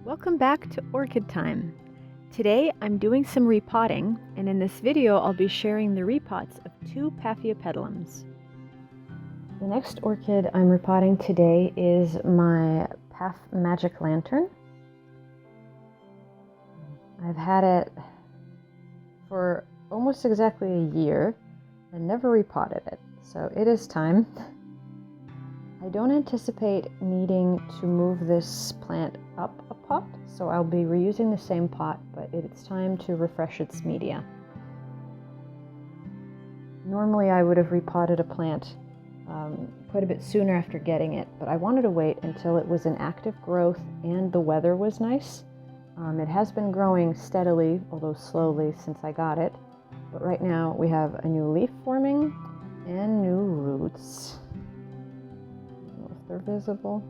Welcome back to Orchid Time. Today I'm doing some repotting, and in this video I'll be sharing the repots of two paphiopedilums. The next orchid I'm repotting today is my Paph Magic Lantern. I've had it for almost exactly a year and never repotted it, so it is time. I don't anticipate needing to move this plant up a pot, so I'll be reusing the same pot, but it's time to refresh its media. Normally I would have repotted a plant quite a bit sooner after getting it, but I wanted to wait until it was in active growth and the weather was nice. It has been growing steadily, although slowly, since I got it, but right now we have a new leaf forming and new roots. I don't know if they're visible.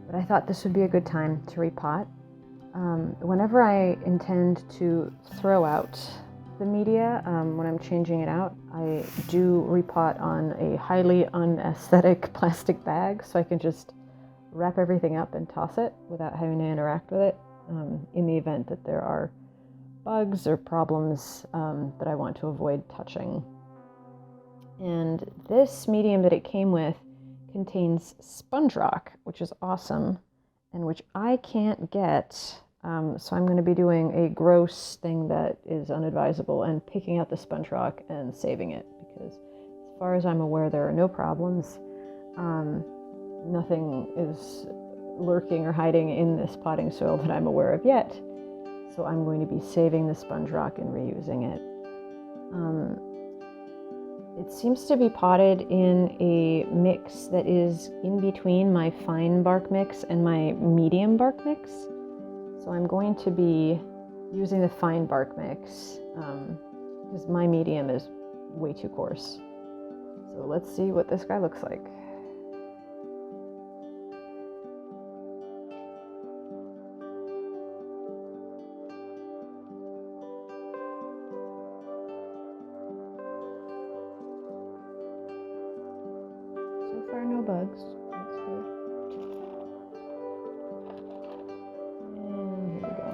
But I thought this would be a good time to repot. Whenever I intend to throw out the media, when I'm changing it out, I do repot on a highly unaesthetic plastic bag so I can just wrap everything up and toss it without having to interact with it in the event that there are bugs or problems that I want to avoid touching. And this medium that it came with contains sponge rock, which is awesome, and which I can't get, so I'm going to be doing a gross thing that is unadvisable and picking out the sponge rock and saving it, because as far as I'm aware there are no problems. Nothing is lurking or hiding in this potting soil that I'm aware of yet, so I'm going to be saving the sponge rock and reusing it. It seems to be potted in a mix that is in between my fine bark mix and my medium bark mix. So I'm going to be using the fine bark mix because my medium is way too coarse. So let's see what this guy looks like. So far, no bugs. That's good. And here we go.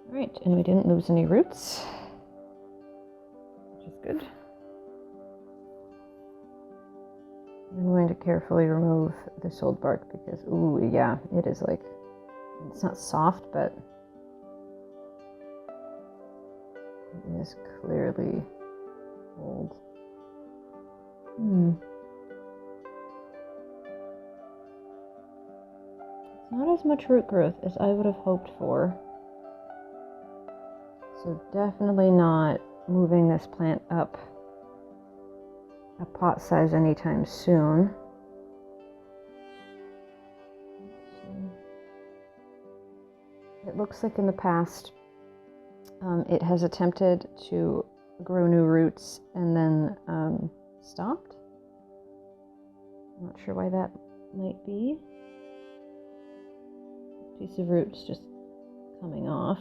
All right, and we didn't lose any roots, which is good. I'm going to carefully remove this old bark because, ooh, yeah, it is like, it's not soft, but it is clearly old. It's not as much root growth as I would have hoped for. So definitely not moving this plant up a pot size anytime soon. It looks like in the past it has attempted to grow new roots and then stopped. I'm not sure why that might be. Piece of roots just coming off.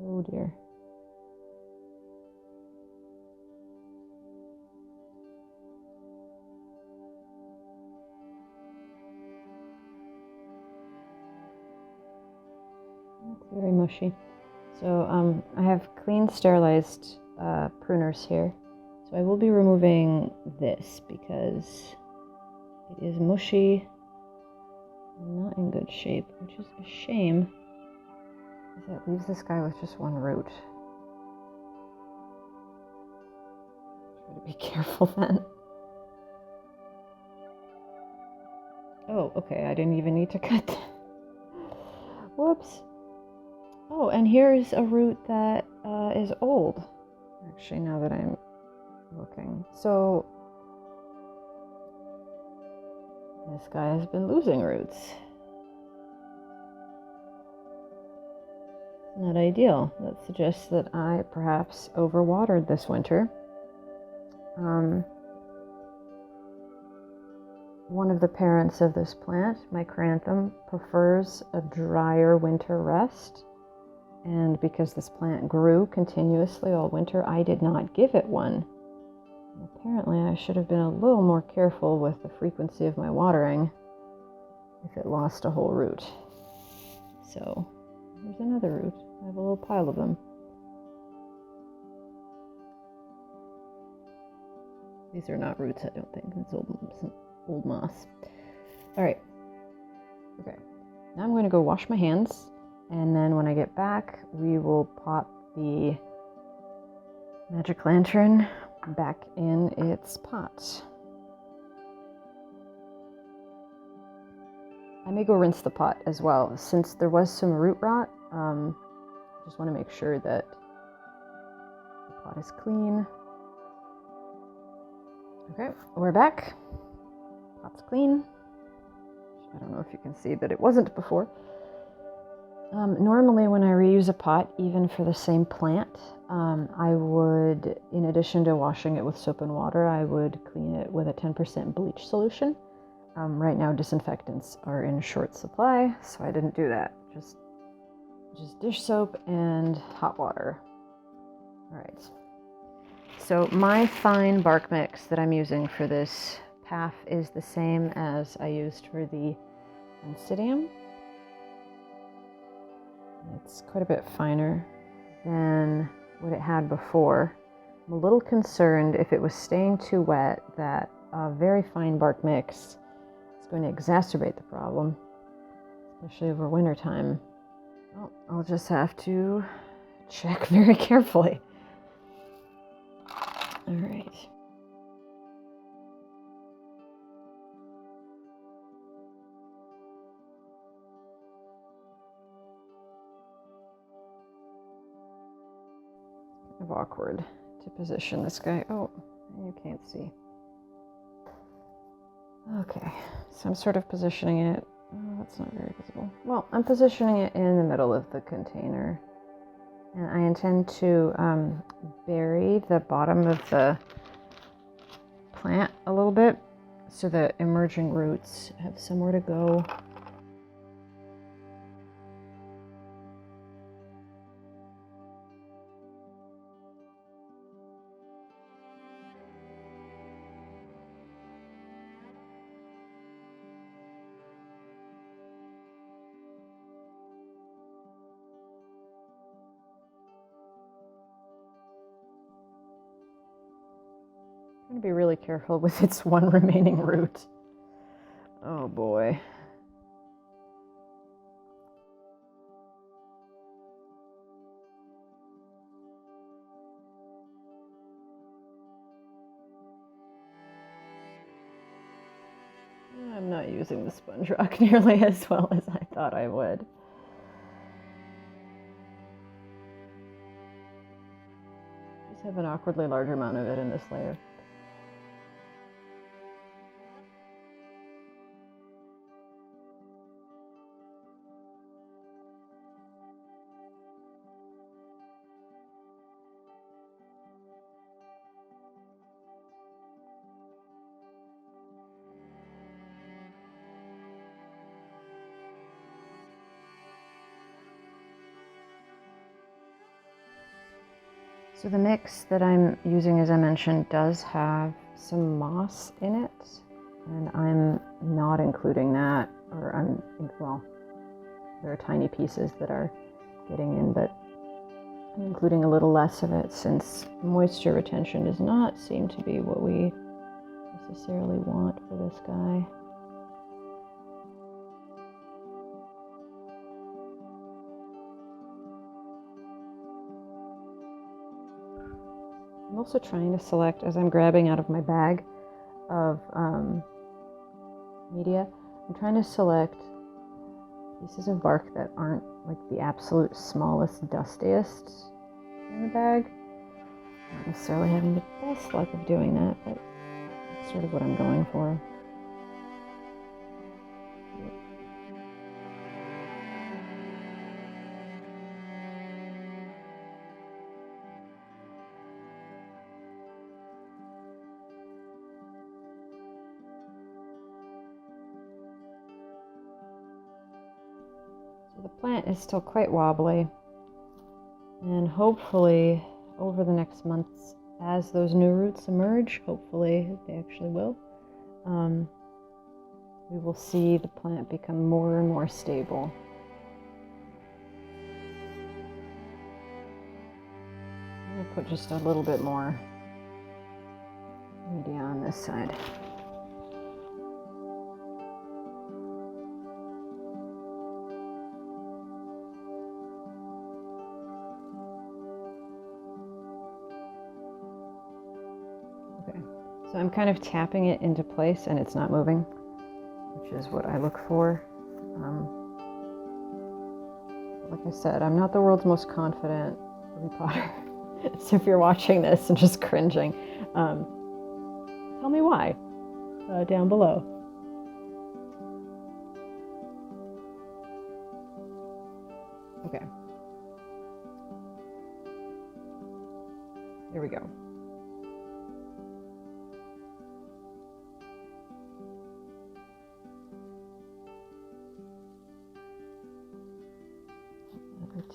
Oh dear. That's very mushy. So I have clean, sterilized pruners here. So I will be removing this because it is mushy and not in good shape, which is a shame. That leaves this guy with just one root. Try to be careful then. Oh, okay, I didn't even need to cut that. Whoops. Oh, and here's a root that is old. Actually, now that I'm looking. So, this guy has been losing roots. Not ideal. That suggests that I perhaps overwatered this winter. one of the parents of this plant, my Chrysanthemum, prefers a drier winter rest. And because this plant grew continuously all winter, I did not give it one. And apparently I should have been a little more careful with the frequency of my watering if it lost a whole root. So here's another root. I have a little pile of them. These are not roots, I don't think. It's some old moss. All right. Okay. Now I'm going to go wash my hands, and then when I get back, we will pop the magic lantern back in its pot. I may go rinse the pot as well, since there was some root rot. Just want to make sure that the pot is clean. Okay, we're back. Pot's clean. I don't know if you can see that it wasn't before. Normally when I reuse a pot, even for the same plant, I would, in addition to washing it with soap and water, I would clean it with a 10% bleach solution. Right now disinfectants are in short supply, so I didn't do that. Just dish soap and hot water. All right. So my fine bark mix that I'm using for this Paph is the same as I used for the Oncidium. It's quite a bit finer than what it had before. I'm a little concerned if it was staying too wet that a very fine bark mix is going to exacerbate the problem, especially over winter time. Well, I'll just have to check very carefully. All right. Kind of awkward to position this guy. Oh, you can't see. Okay, so I'm sort of positioning it. Oh, that's not very visible. Well, I'm positioning it in the middle of the container. And I intend to bury the bottom of the plant a little bit so that emerging roots have somewhere to go. I'm going to be really careful with its one remaining root. Oh boy. I'm not using the sponge rock nearly as well as I thought I would. Just have an awkwardly large amount of it in this layer. So the mix that I'm using, as I mentioned, does have some moss in it, and I'm not including that, or well, there are tiny pieces that are getting in, but I'm including a little less of it since moisture retention does not seem to be what we necessarily want for this guy. I'm also trying to select, as I'm grabbing out of my bag of media, I'm trying to select pieces of bark that aren't like the absolute smallest, dustiest in the bag. Not necessarily having the best luck of doing that, but that's sort of what I'm going for. So the plant is still quite wobbly, and hopefully over the next months, as those new roots emerge, hopefully they actually will, we will see the plant become more and more stable. I'm going to put just a little bit more media on this side. So I'm kind of tapping it into place and it's not moving, which is what I look for. Like I said, I'm not the world's most confident repotter. So if you're watching this and just cringing, tell me why down below. Okay. Here we go.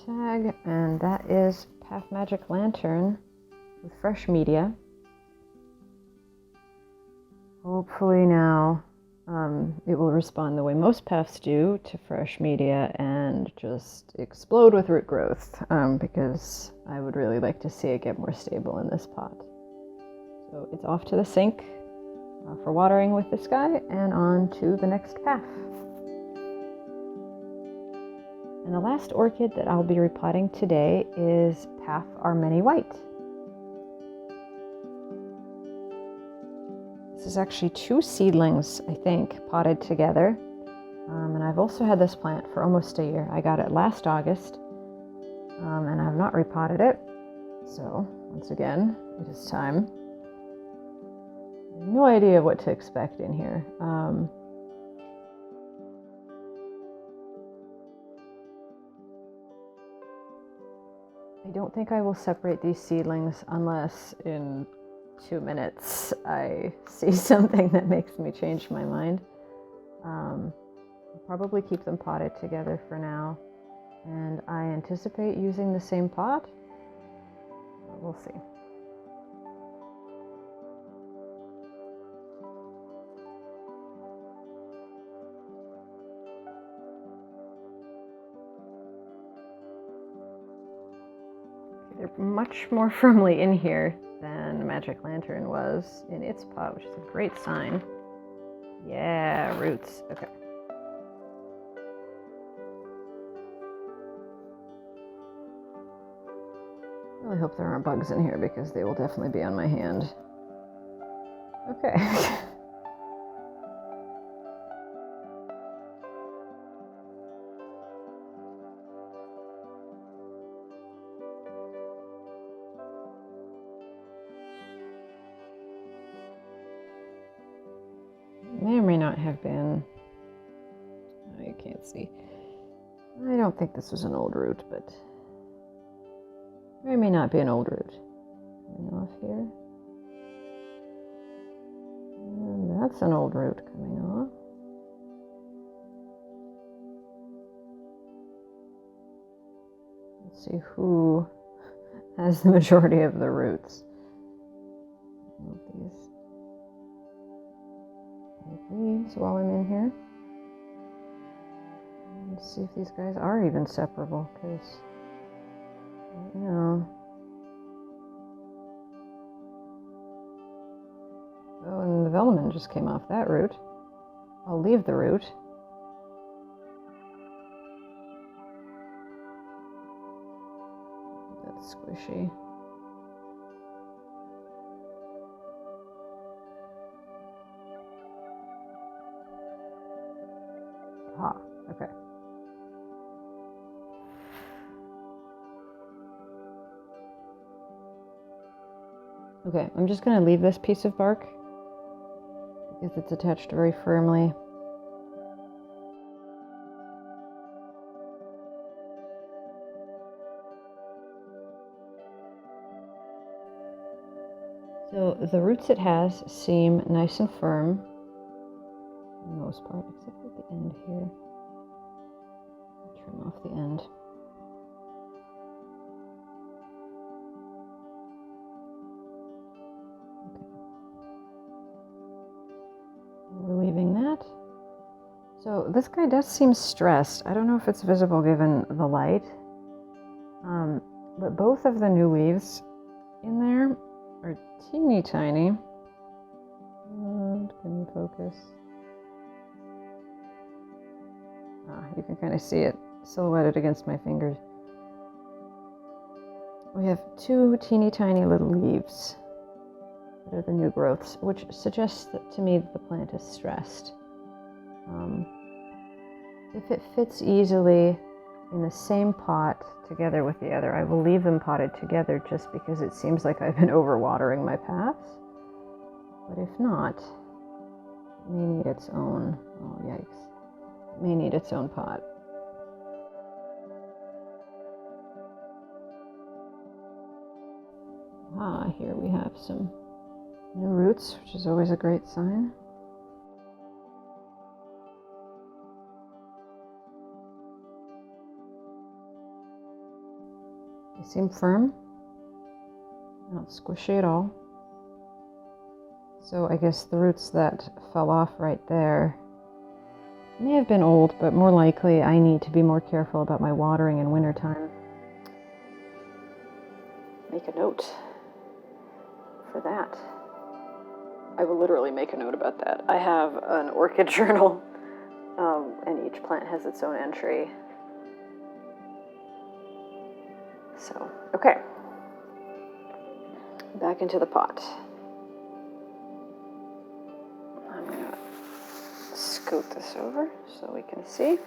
Tag, and that is Paph Magic Lantern with fresh media. Hopefully now it will respond the way most Paphs do to fresh media and just explode with root growth, because I would really like to see it get more stable in this pot. So it's off to the sink for watering with this guy and on to the next Paph. And the last orchid that I'll be repotting today is Paph Armeni White. This is actually 2 seedlings, I think, potted together. And I've also had this plant for almost a year. I got it last August, and I've not repotted it. So, once again, it is time. I have no idea what to expect in here. I don't think I will separate these seedlings unless in 2 minutes I see something that makes me change my mind. I'll probably keep them potted together for now, and I anticipate using the same pot. We'll see. They're much more firmly in here than the Magic Lantern was in its pot, which is a great sign. Yeah, roots. Okay. I really hope there aren't bugs in here because they will definitely be on my hand. Okay. May or may not have been. Oh, you can't see. I don't think this was an old root, but may or may not be an old root. Coming off here. And that's an old root coming off. Let's see who has the majority of the roots. These leaves while I'm in here. Let's see if these guys are even separable, because right now. Oh, and the velamen just came off that root. I'll leave the root. That's squishy. Ah, okay. Okay, I'm just going to leave this piece of bark because it's attached very firmly. So the roots it has seem nice and firm for the most part, except at the end here. Trim off the end. Relieving that. So this guy does seem stressed. I don't know if it's visible given the light, but both of the new leaves in there are teeny tiny. Can you focus? You can kind of see it silhouetted against my fingers. We have two teeny tiny little leaves that are the new growths, which suggests that to me that the plant is stressed. If it fits easily in the same pot together with the other, I will leave them potted together just because it seems like I've been overwatering my paths. But if not, it may need its own, oh yikes, it may need its own pot. Here we have some new roots, which is always a great sign. They seem firm, not squishy at all. So I guess the roots that fell off right there may have been old, but more likely I need to be more careful about my watering in wintertime. Make a note for that. I will literally make a note about that. I have an orchid journal, and each plant has its own entry. So, okay. Back into the pot. I'm gonna scoot this over so we can see.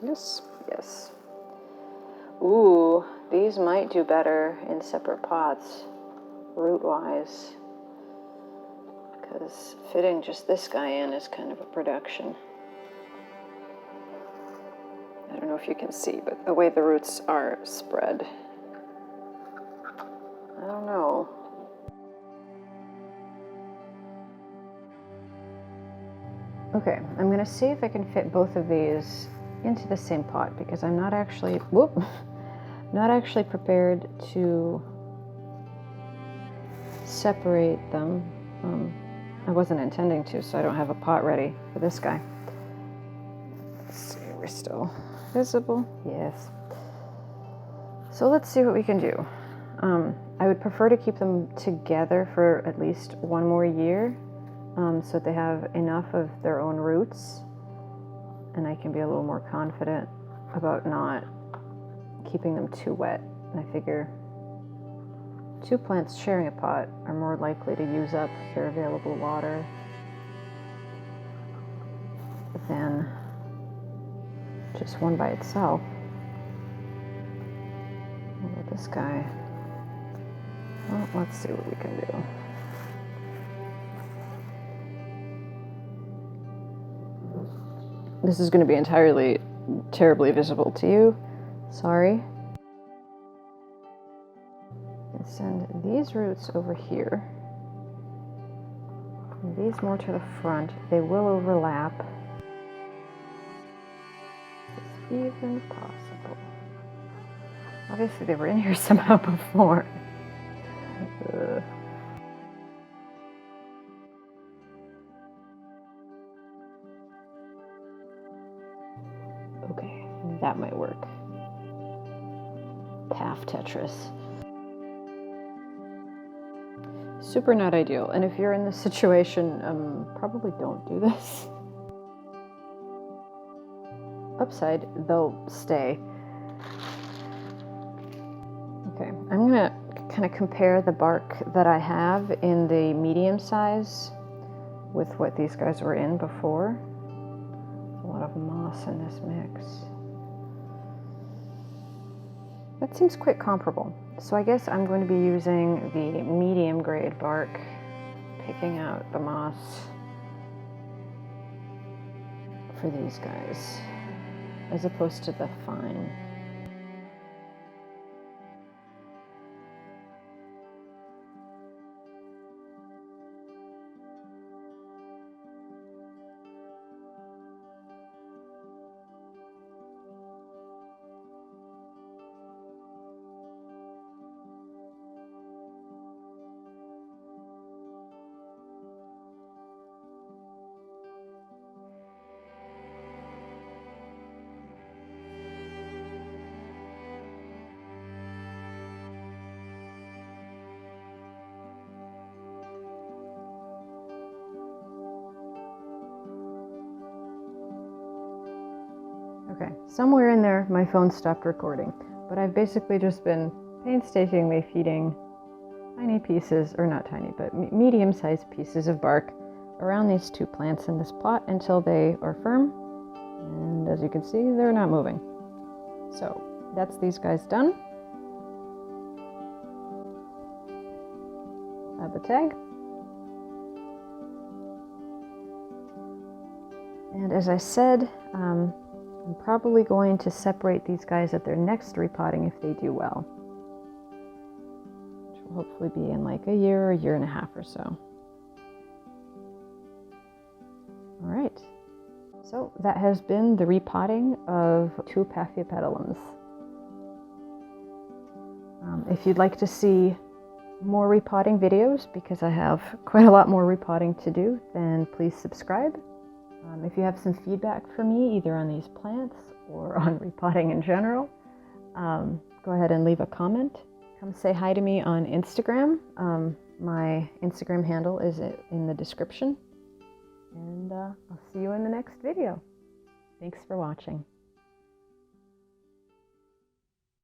Yes, yes. Ooh, these might do better in separate pots, root-wise, because fitting just this guy in is kind of a production. I don't know if you can see, but the way the roots are spread, I don't know. Okay, I'm gonna see if I can fit both of these into the same pot because I'm not actually, not actually prepared to separate them. I wasn't intending to, so I don't have a pot ready for this guy. Let's see, we're still visible. Yes. So let's see what we can do. I would prefer to keep them together for at least one more year, so that they have enough of their own roots, and I can be a little more confident about not keeping them too wet. And I figure two plants sharing a pot are more likely to use up their available water than just one by itself. What about this guy? Well, let's see what we can do. This is going to be entirely terribly visible to you. Sorry. And send these roots over here. And these more to the front. They will overlap. It's even possible. Obviously they were in here somehow before. Okay, that might work. Paph Tetris. Super not ideal, and if you're in this situation, probably don't do this. Upside, they'll stay. Okay, I'm gonna kind of compare the bark that I have in the medium size with what these guys were in before. There's a lot of moss in this mix. That seems quite comparable. So I guess I'm going to be using the medium grade bark, picking out the moss for these guys, as opposed to the fine. Okay, somewhere in there my phone stopped recording, but I've basically just been painstakingly feeding tiny pieces, or not tiny, but medium-sized pieces of bark around these two plants in this pot until they are firm. And as you can see, they're not moving. So that's these guys done. Add the tag. And as I said, I'm probably going to separate these guys at their next repotting if they do well, which will hopefully be in like a year and a half or so. All right, so that has been the repotting of 2 paphiopedilums. If you'd like to see more repotting videos, because I have quite a lot more repotting to do, then please subscribe. If you have some feedback for me, either on these plants or on repotting in general, go ahead and leave a comment. Come say hi to me on Instagram. My Instagram handle is in the description. And I'll see you in the next video. Thanks for watching.